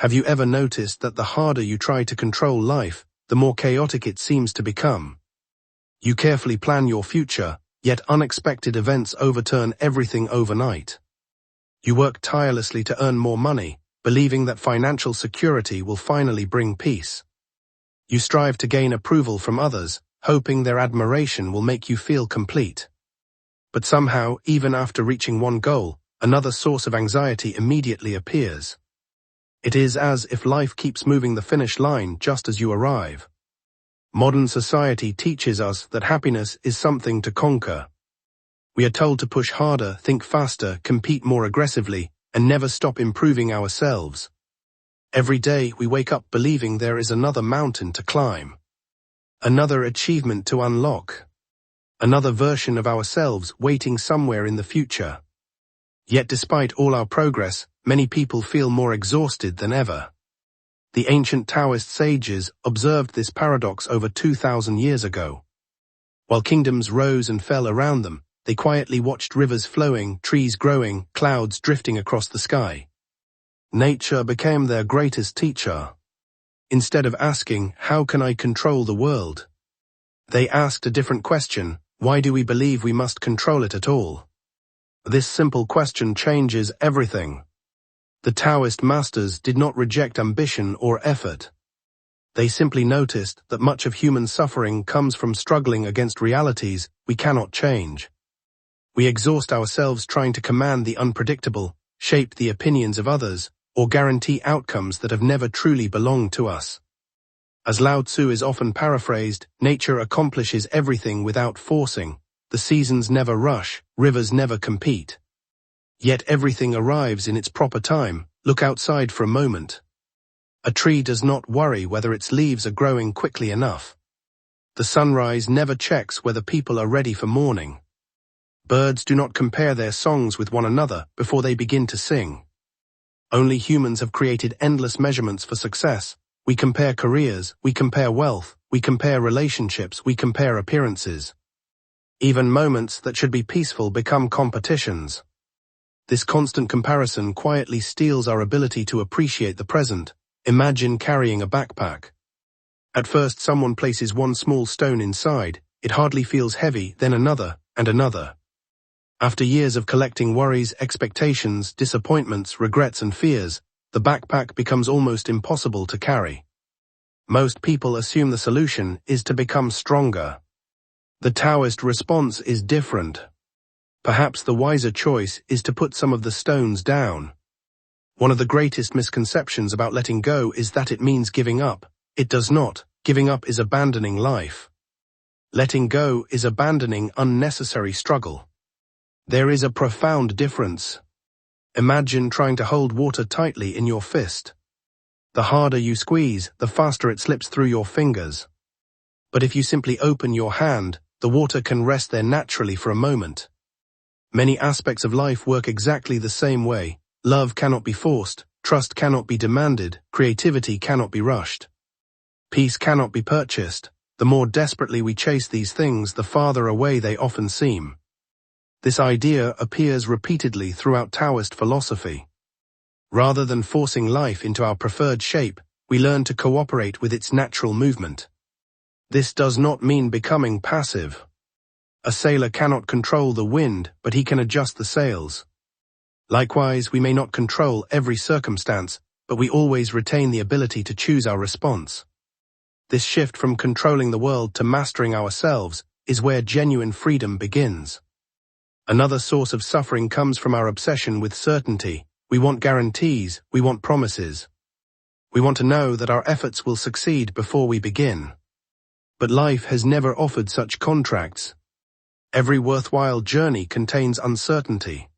Have you ever noticed that the harder you try to control life, the more chaotic it seems to become? You carefully plan your future, yet unexpected events overturn everything overnight. You work tirelessly to earn more money, believing that financial security will finally bring peace. You strive to gain approval from others, hoping their admiration will make you feel complete. But somehow, even after reaching one goal, another source of anxiety immediately appears. It is as if life keeps moving the finish line just as you arrive. Modern society teaches us that happiness is something to conquer. We are told to push harder, think faster, compete more aggressively, and never stop improving ourselves. Every day we wake up believing there is another mountain to climb, another achievement to unlock, another version of ourselves waiting somewhere in the future. Yet despite all our progress, many people feel more exhausted than ever. The ancient Taoist sages observed this paradox over 2,000 years ago. While kingdoms rose and fell around them, they quietly watched rivers flowing, trees growing, clouds drifting across the sky. Nature became their greatest teacher. Instead of asking, "How can I control the world?" they asked a different question: "Why do we believe we must control it at all?" This simple question changes everything. The Taoist masters did not reject ambition or effort. They simply noticed that much of human suffering comes from struggling against realities we cannot change. We exhaust ourselves trying to command the unpredictable, shape the opinions of others, or guarantee outcomes that have never truly belonged to us. As Lao Tzu is often paraphrased, nature accomplishes everything without forcing. The seasons never rush, rivers never compete. Yet everything arrives in its proper time. Look outside for a moment. A tree does not worry whether its leaves are growing quickly enough. The sunrise never checks whether people are ready for morning. Birds do not compare their songs with one another before they begin to sing. Only humans have created endless measurements for success. We compare careers, we compare wealth, we compare relationships, we compare appearances. Even moments that should be peaceful become competitions. This constant comparison quietly steals our ability to appreciate the present. Imagine carrying a backpack. At first someone places one small stone inside, it hardly feels heavy, then another, and another. After years of collecting worries, expectations, disappointments, regrets and fears, the backpack becomes almost impossible to carry. Most people assume the solution is to become stronger. The Taoist response is different. Perhaps the wiser choice is to put some of the stones down. One of the greatest misconceptions about letting go is that it means giving up. It does not. Giving up is abandoning life. Letting go is abandoning unnecessary struggle. There is a profound difference. Imagine trying to hold water tightly in your fist. The harder you squeeze, the faster it slips through your fingers. But if you simply open your hand, the water can rest there naturally for a moment. Many aspects of life work exactly the same way. Love cannot be forced, trust cannot be demanded, creativity cannot be rushed. Peace cannot be purchased. The more desperately we chase these things, the farther away they often seem. This idea appears repeatedly throughout Taoist philosophy. Rather than forcing life into our preferred shape, we learn to cooperate with its natural movement. This does not mean becoming passive. A sailor cannot control the wind, but he can adjust the sails. Likewise, we may not control every circumstance, but we always retain the ability to choose our response. This shift from controlling the world to mastering ourselves is where genuine freedom begins. Another source of suffering comes from our obsession with certainty. We want guarantees, we want promises. We want to know that our efforts will succeed before we begin. But life has never offered such contracts. Every worthwhile journey contains uncertainty.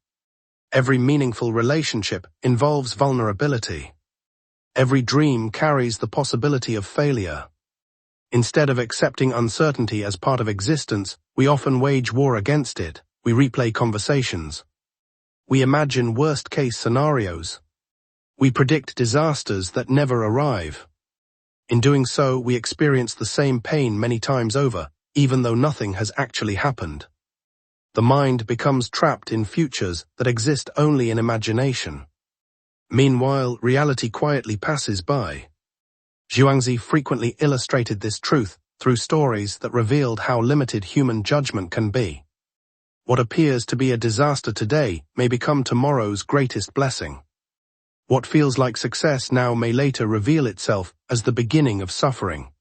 Every meaningful relationship involves vulnerability. Every dream carries the possibility of failure. Instead of accepting uncertainty as part of existence, we often wage war against it. We replay conversations. We imagine worst-case scenarios. We predict disasters that never arrive. In doing so, we experience the same pain many times over, even though nothing has actually happened. The mind becomes trapped in futures that exist only in imagination. Meanwhile, reality quietly passes by. Zhuangzi frequently illustrated this truth through stories that revealed how limited human judgment can be. What appears to be a disaster today may become tomorrow's greatest blessing. What feels like success now may later reveal itself as the beginning of suffering.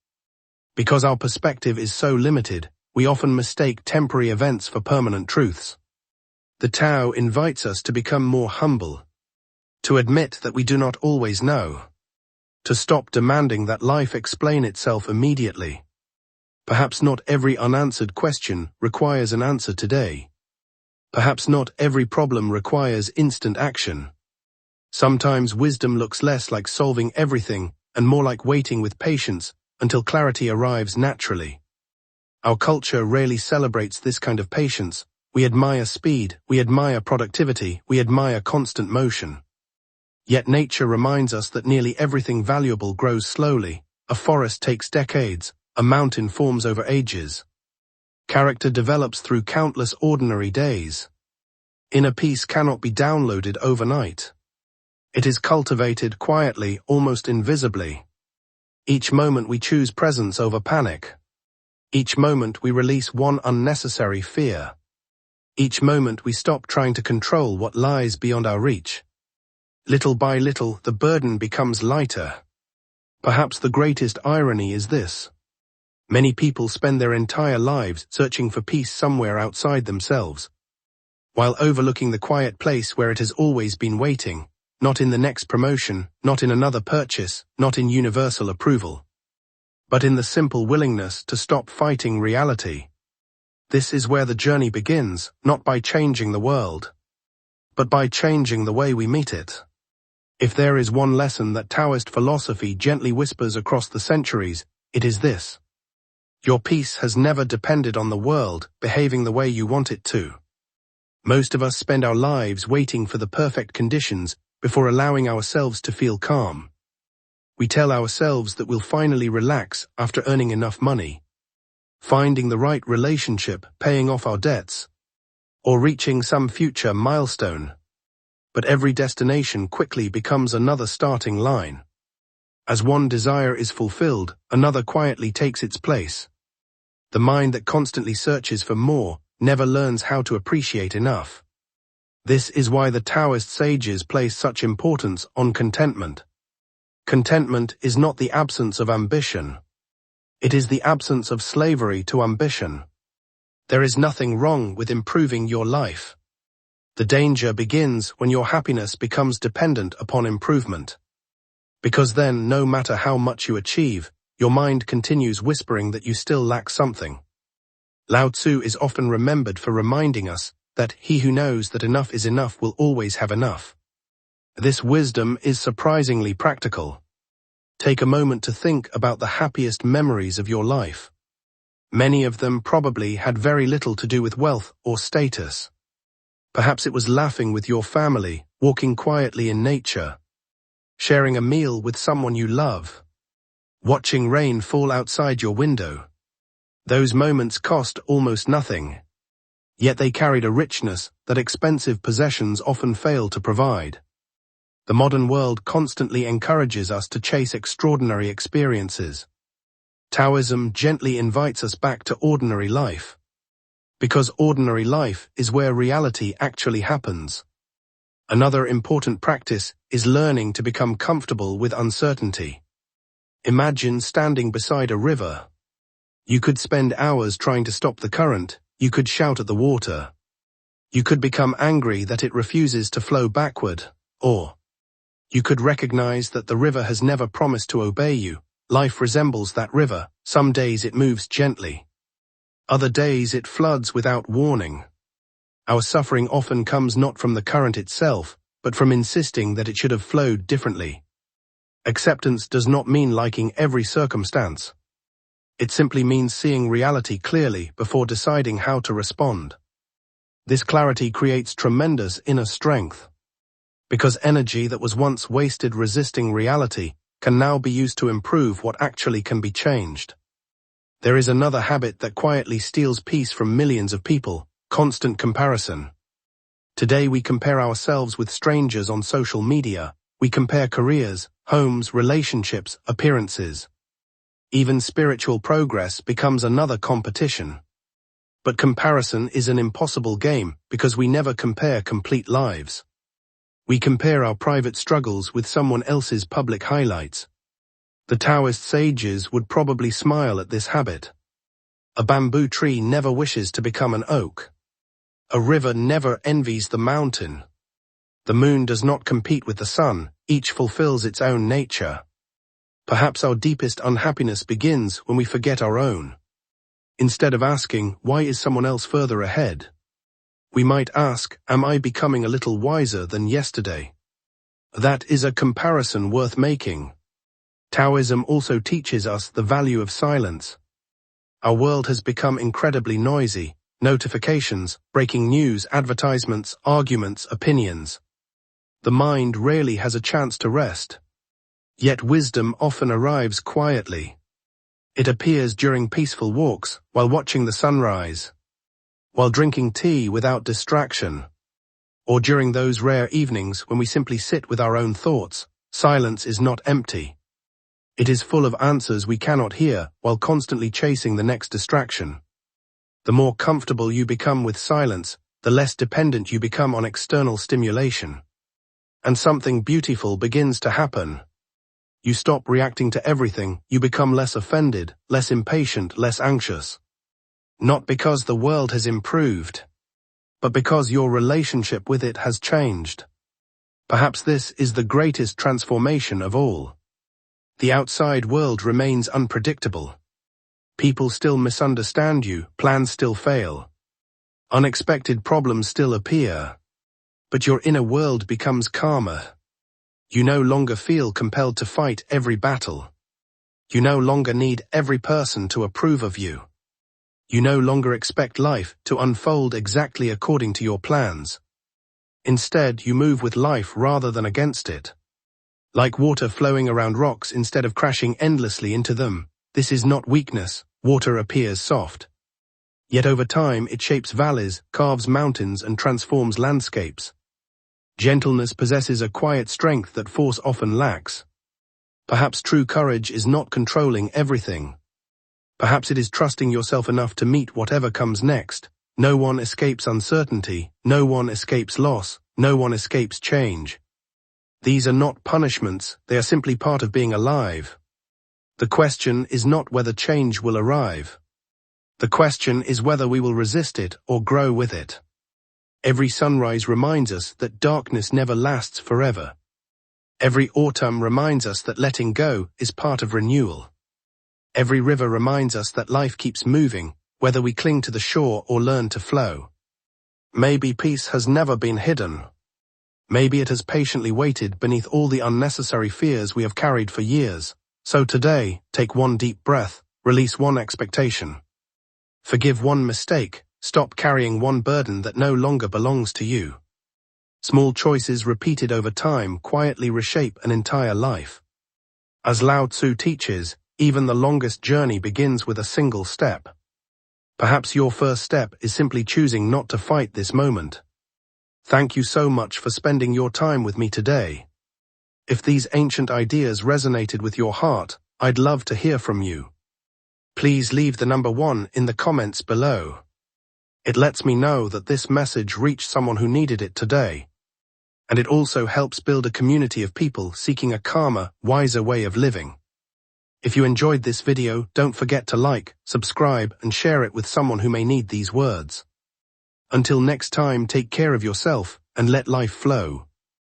Because our perspective is so limited, we often mistake temporary events for permanent truths. The Tao invites us to become more humble, to admit that we do not always know, to stop demanding that life explain itself immediately. Perhaps not every unanswered question requires an answer today. Perhaps not every problem requires instant action. Sometimes wisdom looks less like solving everything and more like waiting with patience until clarity arrives naturally. Our culture rarely celebrates this kind of patience. We admire speed, we admire productivity, we admire constant motion. Yet nature reminds us that nearly everything valuable grows slowly. A forest takes decades, a mountain forms over ages. Character develops through countless ordinary days. Inner peace cannot be downloaded overnight. It is cultivated quietly, almost invisibly. Each moment we choose presence over panic. Each moment we release one unnecessary fear. Each moment we stop trying to control what lies beyond our reach. Little by little, the burden becomes lighter. Perhaps the greatest irony is this. Many people spend their entire lives searching for peace somewhere outside themselves, while overlooking the quiet place where it has always been waiting, not in the next promotion, not in another purchase, not in universal approval, but in the simple willingness to stop fighting reality. This is where the journey begins, not by changing the world, but by changing the way we meet it. If there is one lesson that Taoist philosophy gently whispers across the centuries, it is this. Your peace has never depended on the world behaving the way you want it to. Most of us spend our lives waiting for the perfect conditions before allowing ourselves to feel calm. We tell ourselves that we'll finally relax after earning enough money, finding the right relationship, paying off our debts, or reaching some future milestone. But every destination quickly becomes another starting line. As one desire is fulfilled, another quietly takes its place. The mind that constantly searches for more never learns how to appreciate enough. This is why the Taoist sages place such importance on contentment. Contentment is not the absence of ambition. It is the absence of slavery to ambition. There is nothing wrong with improving your life. The danger begins when your happiness becomes dependent upon improvement. Because then, no matter how much you achieve, your mind continues whispering that you still lack something. Lao Tzu is often remembered for reminding us that he who knows that enough is enough will always have enough. This wisdom is surprisingly practical. Take a moment to think about the happiest memories of your life. Many of them probably had very little to do with wealth or status. Perhaps it was laughing with your family, walking quietly in nature, sharing a meal with someone you love, watching rain fall outside your window. Those moments cost almost nothing, yet they carried a richness that expensive possessions often fail to provide. The modern world constantly encourages us to chase extraordinary experiences. Taoism gently invites us back to ordinary life, because ordinary life is where reality actually happens. Another important practice is learning to become comfortable with uncertainty. Imagine standing beside a river. You could spend hours trying to stop the current, you could shout at the water. You could become angry that it refuses to flow backward, or you could recognize that the river has never promised to obey you. Life resembles that river. Some days it moves gently. Other days it floods without warning. Our suffering often comes not from the current itself, but from insisting that it should have flowed differently. Acceptance does not mean liking every circumstance. It simply means seeing reality clearly before deciding how to respond. This clarity creates tremendous inner strength, because energy that was once wasted resisting reality can now be used to improve what actually can be changed. There is another habit that quietly steals peace from millions of people: constant comparison. Today we compare ourselves with strangers on social media, We compare careers, homes, relationships, appearances. Even spiritual progress becomes another competition. But comparison is an impossible game because we never compare complete lives. We compare our private struggles with someone else's public highlights. The Taoist sages would probably smile at this habit. A bamboo tree never wishes to become an oak. A river never envies the mountain. The moon does not compete with the sun, each fulfills its own nature. Perhaps our deepest unhappiness begins when we forget our own. Instead of asking, why is someone else further ahead? We might ask, am I becoming a little wiser than yesterday? That is a comparison worth making. Taoism also teaches us the value of silence. Our world has become incredibly noisy. Notifications, breaking news, advertisements, arguments, opinions. The mind rarely has a chance to rest. Yet wisdom often arrives quietly. It appears during peaceful walks, while watching the sunrise, while drinking tea without distraction, or during those rare evenings when we simply sit with our own thoughts. Silence is not empty. It is full of answers we cannot hear while constantly chasing the next distraction. The more comfortable you become with silence, the less dependent you become on external stimulation. And something beautiful begins to happen. You stop reacting to everything, you become less offended, less impatient, less anxious. Not because the world has improved, but because your relationship with it has changed. Perhaps this is the greatest transformation of all. The outside world remains unpredictable. People still misunderstand you, plans still fail. Unexpected problems still appear. But your inner world becomes calmer. You no longer feel compelled to fight every battle. You no longer need every person to approve of you. You no longer expect life to unfold exactly according to your plans. Instead, you move with life rather than against it. Like water flowing around rocks instead of crashing endlessly into them, this is not weakness. Water appears soft. Yet over time it shapes valleys, carves mountains, and transforms landscapes. Gentleness possesses a quiet strength that force often lacks. Perhaps true courage is not controlling everything. Perhaps it is trusting yourself enough to meet whatever comes next. No one escapes uncertainty, no one escapes loss, no one escapes change. These are not punishments, they are simply part of being alive. The question is not whether change will arrive. The question is whether we will resist it or grow with it. Every sunrise reminds us that darkness never lasts forever. Every autumn reminds us that letting go is part of renewal. Every river reminds us that life keeps moving, whether we cling to the shore or learn to flow. Maybe peace has never been hidden. Maybe it has patiently waited beneath all the unnecessary fears we have carried for years. So today, take one deep breath, release one expectation. Forgive one mistake, stop carrying one burden that no longer belongs to you. Small choices repeated over time quietly reshape an entire life. As Lao Tzu teaches, even the longest journey begins with a single step. Perhaps your first step is simply choosing not to fight this moment. Thank you so much for spending your time with me today. If these ancient ideas resonated with your heart, I'd love to hear from you. Please leave the number 1 in the comments below. It lets me know that this message reached someone who needed it today. And it also helps build a community of people seeking a calmer, wiser way of living. If you enjoyed this video, don't forget to like, subscribe, and share it with someone who may need these words. Until next time, take care of yourself and let life flow.